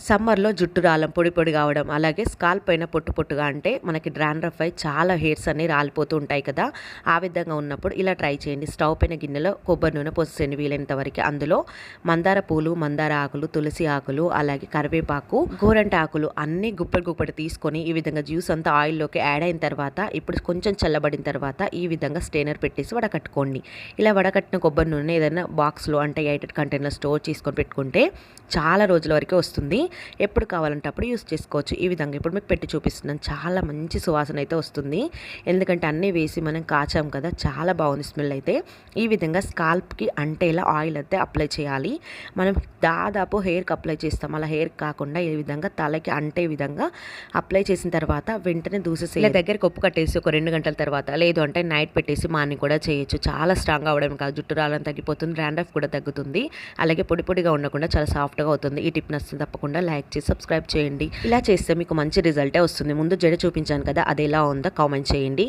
సమ్మర్‌లో జుట్టు రాలడం, పొడి పొడి కావడం, అలాగే స్కాల్ప్ పైన పొట్టు పొట్టుగా అంటే మనకి డాండ్రఫ్ అయ్యి చాలా హెయిర్స్ అన్నీ రాలిపోతూ ఉంటాయి కదా! ఆ విధంగా ఉన్నప్పుడు ఇలా ట్రై చేయండి. స్టవ్ పైన గిన్నెలో కొబ్బరి నూనె పోసేయండి వీలైనంత వరకి. అందులో మందార పూలు, మందార ఆకులు, తులసి ఆకులు, అలాగే కరివేపాకు, గోరంట ఆకులు అన్నీ గుప్పెడు గుప్పెడు తీసుకొని ఈ విధంగా జ్యూస్ అంతా ఆయిల్‌లోకి యాడ్ అయిన తర్వాత ఇప్పుడు కొంచెం చల్లబడిన తర్వాత ఈ విధంగా స్ట్రెయినర్ పెట్టేసి వడకట్టుకోండి. ఇలా వడకట్టిన కొబ్బరి నూనె ఏదైనా బాక్స్‌లో అంటే ఎయిటెడ్ కంటైనర్‌లో స్టోర్ చేసుకొని పెట్టుకుంటే చాలా రోజుల వరకే వస్తుంది. ఎప్పుడు కావాలంటే అప్పుడు యూస్ చేసుకోవచ్చు. ఈ విధంగా ఇప్పుడు మీకు పెట్టి చూపిస్తున్నాను. చాలా మంచి సువాసన అయితే వస్తుంది. ఎందుకంటే అన్నీ వేసి మనం కాచాం కదా, చాలా బాగుంది స్మెల్ అయితే. ఈ విధంగా స్కాల్ప్కి అంటేలా ఆయిల్ అయితే అప్లై చేయాలి. మనం దాదాపు హెయిర్కి అప్లై చేస్తాం, అలా హెయిర్ కాకుండా ఈ విధంగా తలకి అంటే విధంగా అప్లై చేసిన తర్వాత వెంటనే దూసేసి ఇలా దగ్గరికి ఉప్పు కట్టేసి ఒక 2 గంటల తర్వాత, లేదు అంటే నైట్ పెట్టేసి మార్నింగ్ కూడా చేయొచ్చు. చాలా స్ట్రాంగ్ అవ్వడం కాదు, జుట్టు రాలని తగ్గిపోతుంది, డాండ్రఫ్ కూడా తగ్గుతుంది, అలాగే పొడి పొడిగా ఉండకుండా చాలా సాఫ్ట్గా అవుతుంది. ఈ టిప్ నచ్చితే తప్పకుండా లైక్ చేసి సబ్స్క్రైబ్ చేయండి. ఇలా చేస్తే మీకు మంచి రిజల్టే వస్తుంది. ముందు జడ చూపించాను కదా, అది ఎలా ఉందో కామెంట్ చేయండి.